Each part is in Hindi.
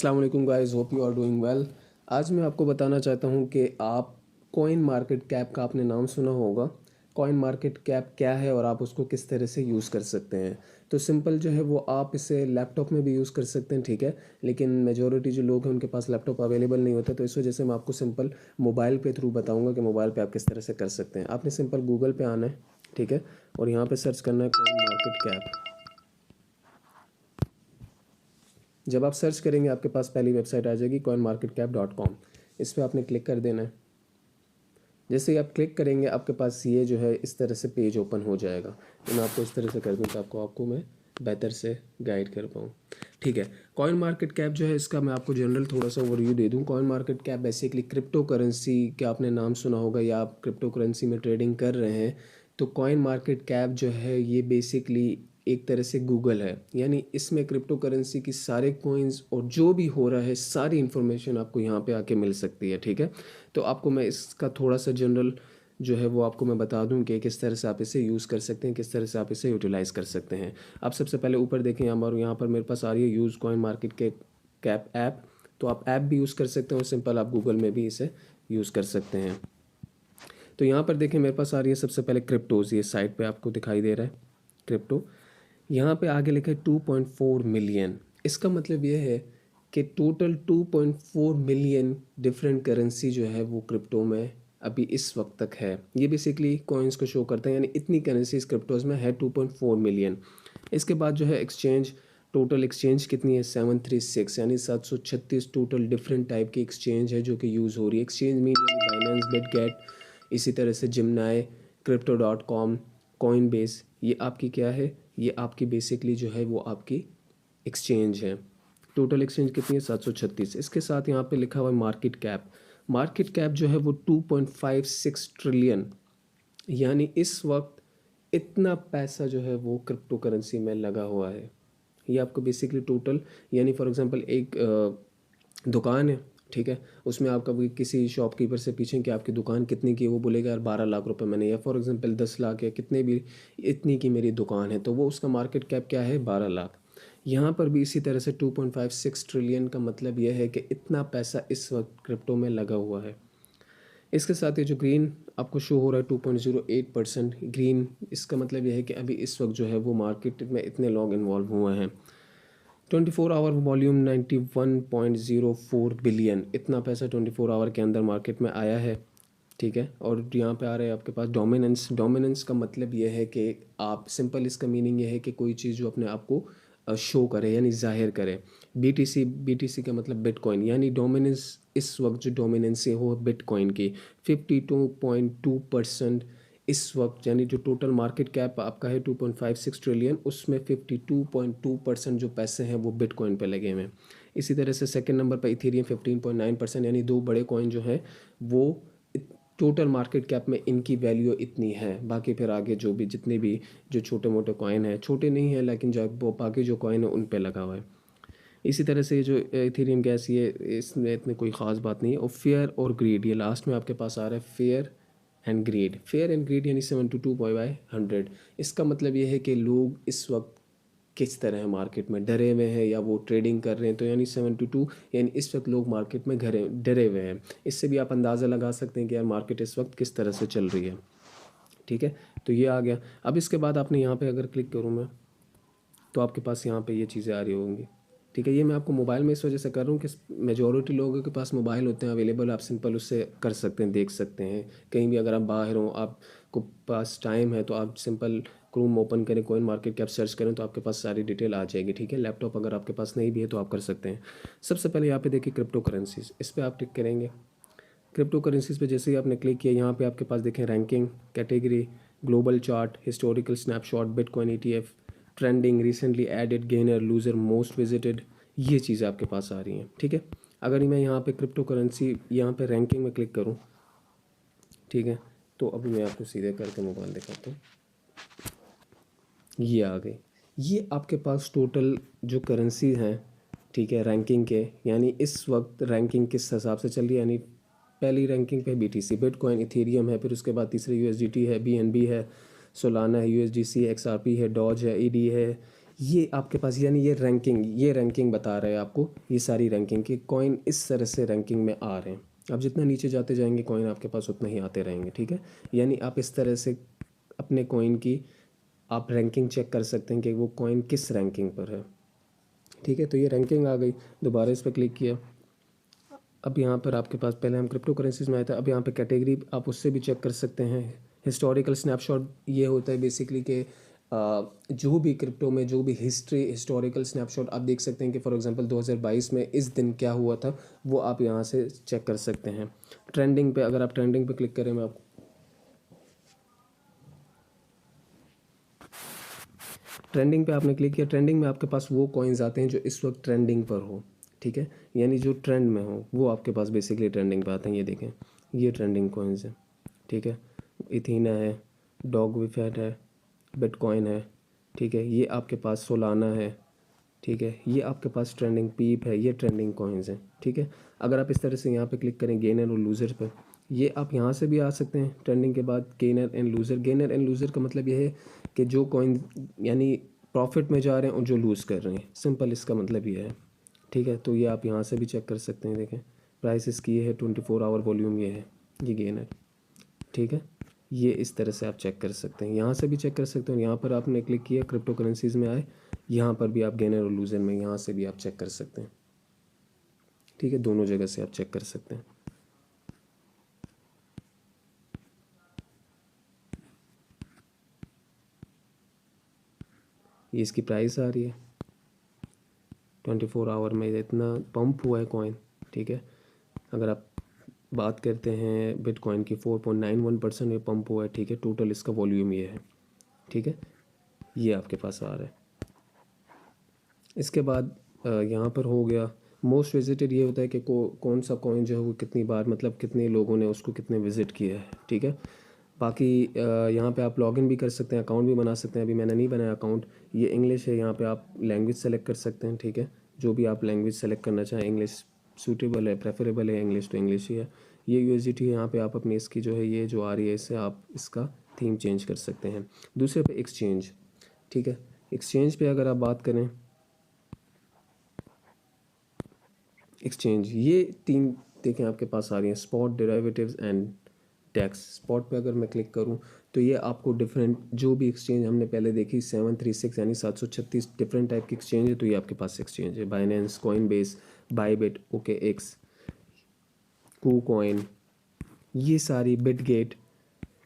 अस्सलाम वालेकुम guys, hope you are doing well. आज मैं आपको बताना चाहता हूं कि आप कॉइन मार्केट कैप का आपने नाम सुना होगा। कॉइन मार्केट कैप क्या है और आप उसको किस तरह से यूज़ कर सकते हैं। तो सिंपल जो है वो आप इसे लैपटॉप में भी यूज़ कर सकते हैं, ठीक है। लेकिन मेजॉरिटी जो लोग हैं उनके पास लैपटॉप अवेलेबल नहीं होता, तो इस वजह से मैं आपको सिंपल मोबाइल पे थ्रू बताऊँगा कि मोबाइल पर आप किस तरह से कर सकते हैं। आपने सिंपल गूगल पे आना है, ठीक है, और यहाँ पर सर्च करना है कॉइन मार्केट कैप। जब आप सर्च करेंगे आपके पास पहली वेबसाइट आ जाएगी coinmarketcap.com। इस पर आपने क्लिक कर देना है। जैसे ही आप क्लिक करेंगे आपके पास ये जो है इस तरह से पेज ओपन हो जाएगा। तो मैं आपको इस तरह से कर दूँ तो आपको मैं बेहतर से गाइड कर पाऊँ, ठीक है। कॉइन मार्केट कैप जो है इसका मैं आपको जनरल थोड़ा सा ओवरव्यू दे दूँ। Coin market cap basically crypto currency का आपने नाम सुना होगा या आप क्रिप्टो करेंसी में ट्रेडिंग कर रहे हैं तो कॉइन मार्केट कैप जो है ये बेसिकली एक तरह से गूगल है। यानी इसमें क्रिप्टो करेंसी की सारे कॉइन्स और जो भी हो रहा है सारी इन्फॉर्मेशन आपको यहाँ पे आके मिल सकती है, ठीक है। तो आपको मैं इसका थोड़ा सा जनरल जो है वो आपको मैं बता दूं कि किस तरह से आप इसे यूज़ कर सकते हैं, किस तरह से आप इसे यूटिलाइज़ कर सकते हैं। आप सबसे पहले ऊपर देखें यहाँ पर मेरे पास आ रही है यूज़ कॉइन मार्केट के कैप ऐप। तो आप ऐप भी यूज़ कर सकते हैं और सिंपल आप गूगल में भी इसे यूज़ कर सकते हैं। तो यहाँ पर देखें मेरे पास आ रही है सबसे पहले क्रिप्टोज़, ये साइट पे आपको दिखाई दे रहा है क्रिप्टो। यहाँ पे आगे लिखा है 2.4 मिलियन। इसका मतलब ये है कि टोटल 2.4 मिलियन डिफरेंट करेंसी जो है वो क्रिप्टो में अभी इस वक्त तक है। ये बेसिकली कॉइन्स को शो करता है, यानी इतनी करेंसीज क्रिप्टोज़ में है 2.4 मिलियन। इसके बाद जो है एक्सचेंज, टोटल एक्सचेंज कितनी है 736, यानी 736 टोटल डिफरेंट टाइप की एक्सचेंज है जो कि यूज़ हो रही है। एक्सचेंज में बाइनेंस, बिटगेट, इसी तरह से जिमनाई, crypto.com, कॉइन बेस, ये आपकी क्या है, ये आपकी बेसिकली जो है वो आपकी एक्सचेंज है। टोटल एक्सचेंज कितनी है 736। इसके साथ यहाँ पे लिखा हुआ है मार्केट कैप। मार्केट कैप जो है वो 2.56 ट्रिलियन, यानी इस वक्त इतना पैसा जो है वो क्रिप्टो करेंसी में लगा हुआ है। ये आपको बेसिकली टोटल, यानी फॉर एग्जांपल एक दुकान है, ठीक है, उसमें आप कभी किसी शॉपकीपर से पूछें कि आपकी दुकान कितने की है, वो बोलेगा यार 12 लाख रुपए मैंने, या फॉर एग्जांपल 10 लाख या कितने भी, इतनी की मेरी दुकान है, तो वो उसका मार्केट कैप क्या है 12 लाख। यहाँ पर भी इसी तरह से 2.56 ट्रिलियन का मतलब यह है कि इतना पैसा इस वक्त क्रिप्टो में लगा हुआ है। इसके साथ ये जो ग्रीन आपको शो हो रहा है 2.08% ग्रीन, इसका मतलब यह है कि अभी इस वक्त जो है वो मार्केट में इतने लोग इन्वॉल्व हुए हैं। 24 आवर वॉल्यूम 91.04 बिलियन, इतना पैसा 24 आवर के अंदर मार्केट में आया है, ठीक है। और यहाँ पे आ रहा है आपके पास डोमिनेंस। डोमिनेंस का मतलब ये है कि आप सिंपल, इसका मीनिंग ये है कि कोई चीज़ जो अपने आप को शो करे यानी जाहिर करे। बीटीसी का मतलब बिटकॉइन, यानी डोमिनेंस इस वक्त जो डोमिनेंस हो बिटकॉइन की 52.2% इस वक्त, यानी जो टोटल मार्केट कैप आपका है 2.56 ट्रिलियन, उसमें 52.2% जो पैसे हैं वो बिटकॉइन पे लगे हुए हैं। इसी तरह से सेकंड नंबर पर इथेरियम 15.9%, यानी दो बड़े कॉइन जो हैं वो टोटल मार्केट कैप में इनकी वैल्यू इतनी है। बाकी फिर आगे जो भी जितने भी जो छोटे मोटे कॉइन हैं, छोटे नहीं हैं लेकिन जो वो बाकी जो कॉइन है उन पे लगा हुआ है। इसी तरह से जो इथेरियम गैस, ये इसमें इतनी कोई ख़ास बात नहीं है। और फेयर और ग्रीड, ये लास्ट में आपके पास आ रहा है fair and greed. Fair and greed यानी 72/100। इसका मतलब ये है कि लोग इस वक्त किस तरह है मार्केट में, डरे हुए हैं या वो ट्रेडिंग कर रहे हैं। तो यानी 72, यानी इस वक्त लोग मार्केट में डरे हुए हैं। इससे भी आप अंदाज़ा लगा सकते हैं कि यार मार्केट इस वक्त किस तरह से चल रही है, ठीक है। तो ये आ गया। अब इसके बाद आपने यहाँ पे अगर क्लिक करूँ मैं तो आपके पास यहाँ पे ये चीज़ें आ रही होंगी, ठीक है। ये मैं आपको मोबाइल में इस वजह से कर रहा हूँ कि मेजॉरिटी लोगों के पास मोबाइल होते हैं अवेलेबल, आप सिंपल उससे कर सकते हैं, देख सकते हैं। कहीं भी अगर आप बाहर हो, आपको पास टाइम है, तो आप सिंपल क्रोम ओपन करें, कॉइन मार्केट कैप सर्च करें तो आपके पास सारी डिटेल आ जाएगी, ठीक है। लैपटॉप अगर आपके पास नहीं भी है तो आप कर सकते हैं। सबसे पहले यहाँ पे देखिए क्रिप्टो करेंसीज, इस पर आप क्लिक करेंगे। क्रिप्टो करेंसीज पे जैसे ही आपने क्लिक किया, यहाँ पे आपके पास देखें ranking, category, global chart, historical snapshot, bitcoin ETF, trending, recently added, gainer, loser, most visited, ये चीज़ें आपके पास आ रही हैं, ठीक है। अगर मैं यहाँ पे क्रिप्टो करेंसी यहाँ पे रैंकिंग में क्लिक करूँ, ठीक है, तो अभी मैं आपको सीधे करके मोबाइल दिखाता हूँ। ये आ गई। ये आपके पास टोटल जो करेंसी हैं, ठीक है, रैंकिंग के, यानी इस वक्त रैंकिंग किस हिसाब से चल रही है। यानी पहली रैंकिंग पे BTC, बिटकॉइन, इथेरियम है, फिर उसके बाद तीसरे USDT है, BNB है, सोलाना है, USDC, XRP है, डॉज है, ED है, ये आपके पास यानी ये रैंकिंग बता रहा है आपको, ये सारी रैंकिंग के कॉइन इस तरह से रैंकिंग में आ रहे हैं। अब जितना नीचे जाते जाएंगे कॉइन आपके पास उतना ही आते रहेंगे, ठीक है। यानी आप इस तरह से अपने कॉइन की आप रैंकिंग चेक कर सकते हैं कि वो कॉइन किस रैंकिंग पर है, ठीक है। तो ये रैंकिंग आ गई, दोबारा इस पर क्लिक किया। अब यहाँ पर आपके पास पहले हम क्रिप्टो करेंसीज में आया था, अब यहाँ पे कैटेगरी आप उससे भी चेक कर सकते हैं। हिस्टोरिकल स्नैपशॉट ये होता है बेसिकली कि जो भी क्रिप्टो में जो भी हिस्टोरिकल स्नैपशॉट आप देख सकते हैं कि फॉर एग्जांपल 2022 में इस दिन क्या हुआ था, वो आप यहाँ से चेक कर सकते हैं। ट्रेंडिंग पे अगर आप ट्रेंडिंग पे क्लिक करें, मैं आपको ट्रेंडिंग पे आपने क्लिक किया, ट्रेंडिंग में आपके पास वो कॉइन्स आते हैं जो इस वक्त ट्रेंडिंग पर हो, ठीक है। यानी जो ट्रेंड में हो वो आपके पास बेसिकली ट्रेंडिंग पे आते हैं। ये देखें, ये ट्रेंडिंग कॉइन्स हैं, ठीक है। इथीना है, डॉग विफेट है, बिटकॉइन है, ठीक है। ये आपके पास सोलाना है, ठीक है। ये आपके पास ट्रेंडिंग पीप है, ये ट्रेंडिंग कॉइन्स हैं, ठीक है। अगर आप इस तरह से यहाँ पे क्लिक करें गेनर और लूज़र पे, ये आप यहाँ से भी आ सकते हैं ट्रेंडिंग के बाद। गेनर एंड लूज़र का मतलब ये है कि जो कॉइन यानी प्रॉफिट में जा रहे हैं और जो लूज़ कर रहे हैं, सिंपल इसका मतलब ये है, ठीक है। तो ये आप यहाँ से भी चेक कर सकते हैं। देखें प्राइस इसकी ये है, 24 आवर वॉल्यूम ये है, ये गेनर, ठीक है। ये इस तरह से आप चेक कर सकते हैं, यहाँ से भी चेक कर सकते हैं। यहाँ पर आपने क्लिक किया, क्रिप्टो करेंसीज़ में आए, यहाँ पर भी आप गेनर और लूजर में यहाँ से भी आप चेक कर सकते हैं, ठीक है। दोनों जगह से आप चेक कर सकते हैं। ये इसकी प्राइस आ रही है, 24 आवर में इतना पंप हुआ है कॉइन, ठीक है। अगर आप बात करते हैं बिटकॉइन की, 4.91% ये पंप हुआ है, ठीक है। टोटल इसका वॉल्यूम ये है, ठीक है। ये आपके पास आ रहा है। इसके बाद यहाँ पर हो गया मोस्ट विजिटेड, ये होता है कि कौन सा कॉइन जो है वो कितनी बार, मतलब कितने लोगों ने उसको कितने विज़िट किया है, ठीक है। बाकी यहाँ पे आप लॉगिन भी कर सकते हैं, अकाउंट भी बना सकते हैं। अभी मैंने नहीं बनाया अकाउंट। ये इंग्लिश है, यहाँ पे आप लैंग्वेज सेलेक्ट कर सकते हैं, ठीक है। जो भी आप लैंग्वेज सेलेक्ट करना चाहें, इंग्लिश सूटेबल है, प्रेफरेबल है इंग्लिश तो इंग्लिश ही है। ये यूएसडीटी है, यहाँ पे आप अपनी इसकी जो है ये जो आ रही है इससे आप इसका थीम चेंज कर सकते हैं। दूसरे पे एक्सचेंज, ठीक है। एक्सचेंज पे अगर आप बात करें, एक्सचेंज ये तीन देखें आपके पास आ रही हैं, spot, derivatives and DEX. Spot पे अगर मैं क्लिक करूं तो ये आपको डिफरेंट जो भी एक्सचेंज हमने पहले देखी 736 यानी 736 डिफरेंट टाइप की एक्सचेंज है, तो ये आपके पास एक्सचेंज है। Binance, Coinbase, Bybit, okay x, KuCoin, ये सारी, बिटगेट,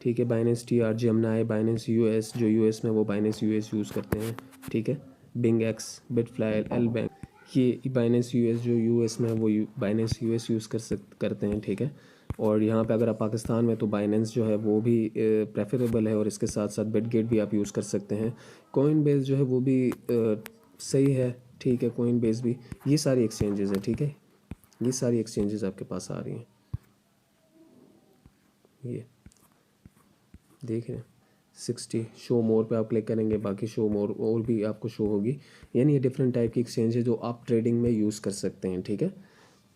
ठीक है। Binance TR, Gemini, Binance US जो US में वो बाइनेंस US यूज़ करते हैं, ठीक है। बिंग एक्स, बिटफ्लाई, एल बैंक, ये बाइनेंस US जो US में है वो बाइनेंस US यूज़ करते हैं, ठीक है। और यहाँ पे अगर आप पाकिस्तान में तो बाइनेंस जो है वो भी प्रेफरेबल है, और इसके साथ साथ बिटगेट भी आप यूज़ कर सकते हैं। कॉइन बेस जो है वो भी सही है, ठीक है। कॉइन बेस भी, ये सारी एक्सचेंजेस है, ठीक है। ये सारी एक्सचेंजेस आपके पास आ रही हैं, ये देख रहे हैं। 60 शो मोर पे आप क्लिक करेंगे, बाकी शो मोर और भी आपको शो होगी। यानी ये डिफरेंट टाइप की एक्सचेंज है जो आप ट्रेडिंग में यूज़ कर सकते हैं, ठीक है।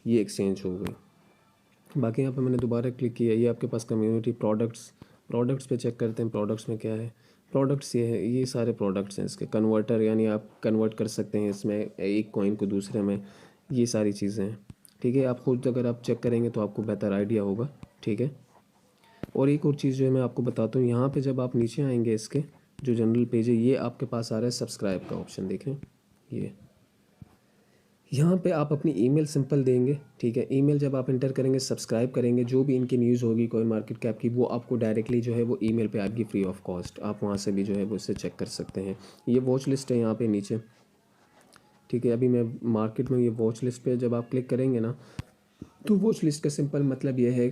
ये एक्सचेंज हो गई। बाकी यहाँ पे मैंने दोबारा क्लिक किया, ये आपके पास कम्युनिटी, प्रोडक्ट्स पे चेक करते हैं। प्रोडक्ट्स में क्या है, प्रोडक्ट्स ये है, ये सारे प्रोडक्ट्स हैं इसके। कन्वर्टर यानी आप कन्वर्ट कर सकते हैं इसमें एक कॉइन को दूसरे में, ये सारी चीज़ें हैं, ठीक है। आप खुद अगर आप चेक करेंगे तो आपको बेहतर आइडिया होगा, ठीक है। और एक और चीज़ जो है मैं आपको बताता हूँ, यहाँ पे जब आप नीचे आएंगे इसके जो जनरल पेज है, ये आपके पास आ रहा है सब्सक्राइब का ऑप्शन, देखें ये। यहाँ पे आप अपनी ईमेल सिंपल देंगे, ठीक है। ईमेल जब आप इंटर करेंगे, सब्सक्राइब करेंगे, जो भी इनकी न्यूज़ होगी कॉइन मार्केट कैप की, वो आपको डायरेक्टली जो है वो ईमेल पे आएगी फ्री ऑफ कॉस्ट। आप वहाँ से भी जो है वो उससे चेक कर सकते हैं। ये वॉच लिस्ट है यहाँ पे नीचे, ठीक है। अभी मैं मार्केट में, ये वॉच लिस्ट पे जब आप क्लिक करेंगे ना, तो वॉच लिस्ट का सिंपल मतलब ये है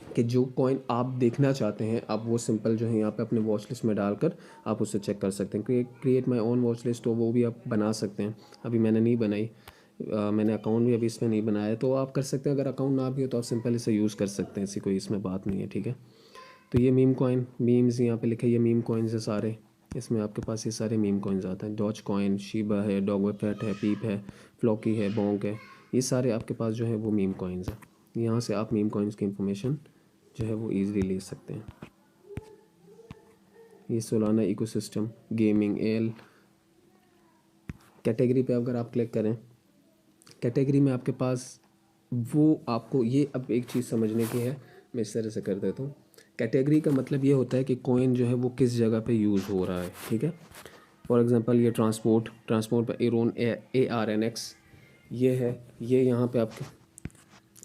कि जो कॉइन आप देखना चाहते हैं, आप वो सिंपल जो है यहाँ पे अपने वॉच लिस्ट में डालकर आप उससे चेक कर सकते हैं। Create my own watch list, तो वो भी आप बना सकते हैं। अभी मैंने नहीं बनाई, मैंने अकाउंट भी अभी इसमें नहीं बनाया, तो आप कर सकते हैं। अगर अकाउंट ना भी हो तो आप सिंपल इसे यूज़ कर सकते हैं, ऐसी कोई इसमें बात नहीं है, ठीक है। तो ये मीम कॉइन, मीम्स यहाँ पे लिखे, ये मीम कॉइन्स है सारे। इसमें आपके पास ये सारे मीम कॉइन्स आते हैं। डॉज कॉइन, शीबा है, डॉगफैट है, पीप है, फ्लॉकी है, बोंक है, ये सारे आपके पास जो है वो मीम कॉइन्स हैं। यहाँ से आप मीम कॉइन्स की इंफॉर्मेशन जो है वो ईज़िली ले सकते हैं। ये Solana ecosystem, gaming, L, category पे अगर आप क्लिक करें, कैटेगरी में आपके पास वो आपको ये अब एक चीज़ समझने की है, मैं इस तरह से कर देता हूँ। कैटेगरी का मतलब ये होता है कि कॉइन जो है वो किस जगह पे यूज़ हो रहा है, ठीक है। फॉर एग्जांपल ये ट्रांसपोर्ट पे एरोन ARNX ये है, ये यहाँ पे आपके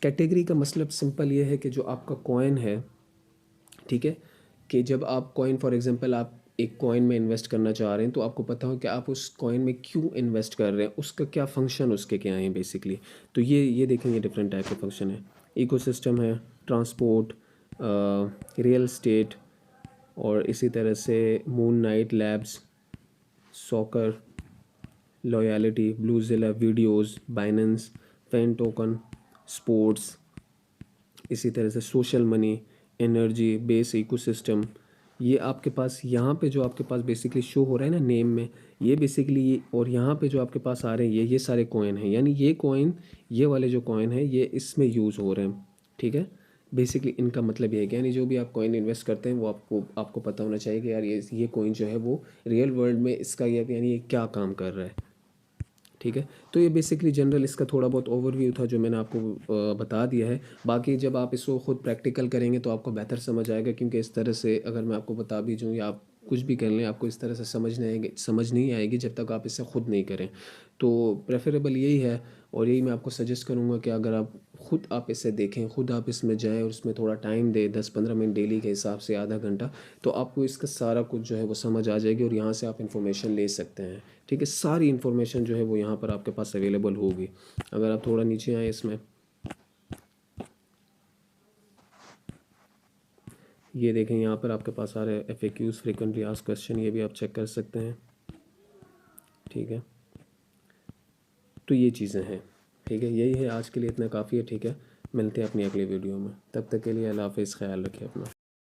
कैटेगरी का मतलब सिंपल ये है कि जो आपका कॉइन है, ठीक है, कि जब आप कॉइन फॉर एग्जांपल आप एक कॉइन में इन्वेस्ट करना चाह रहे हैं तो आपको पता हो कि आप उस कॉइन में क्यों इन्वेस्ट कर रहे हैं, उसका क्या फंक्शन, उसके क्या हैं बेसिकली। तो ये देखेंगे डिफरेंट टाइप के फंक्शन है, इकोसिस्टम है, ट्रांसपोर्ट, रियल स्टेट, और इसी तरह से moon night labs, soccer, loyalty, bluzelle, videos, Binance, fan token, sports, इसी तरह से social money, energy, base ecosystem. ये आपके पास यहाँ पे जो आपके पास बेसिकली शो हो रहा है ना नेम में, ये बेसिकली ये, और यहाँ पे जो आपके पास आ रहे हैं ये सारे कॉइन हैं, यानी ये कॉइन, ये वाले जो कॉइन है ये इसमें यूज़ हो रहे हैं, ठीक है। बेसिकली इनका मतलब ये है कि यानी जो भी आप कॉइन इन्वेस्ट करते हैं वो आपको पता होना चाहिए कि यार ये कॉइन जो है वो रियल वर्ल्ड में इसका यानी ये क्या काम कर रहा है, ठीक है। तो ये बेसिकली जनरल इसका थोड़ा बहुत ओवरव्यू था जो मैंने आपको बता दिया है। बाकी जब आप इसको खुद प्रैक्टिकल करेंगे तो आपको बेहतर समझ आएगा, क्योंकि इस तरह से अगर मैं आपको बता भी दूँ या आप कुछ भी कर लें, आपको इस तरह से समझ नहीं आएगी जब तक आप इसे खुद नहीं करें। तो प्रेफरेबल यही है, और यही मैं आपको सजेस्ट करूँगा कि अगर आप खुद आप इसे देखें, खुद आप इसमें जाएँ और उसमें थोड़ा टाइम दें, 10-15 मिनट डेली के हिसाब से, आधा घंटा, तो आपको इसका सारा कुछ जो है वो समझ आ जाएगी और यहाँ से आप इन्फॉर्मेशन ले सकते हैं, ठीक है। सारी इन्फॉर्मेशन जो है वो यहाँ पर आपके पास अवेलेबल होगी। अगर आप थोड़ा नीचे आए इसमें, ये देखें यहाँ पर आपके पास आ रहे हैं FAQs, फ्रीक्वेंटली आस्क्ड क्वेश्चन, ये भी आप चेक कर सकते हैं, ठीक है। तो ये चीज़ें हैं, ठीक है। यही है आज के लिए, इतना काफ़ी है, ठीक है। मिलते हैं अपनी अगली वीडियो में, तब तक के लिए अल्लाह हाफ़िज़, ख्याल रखें अपना।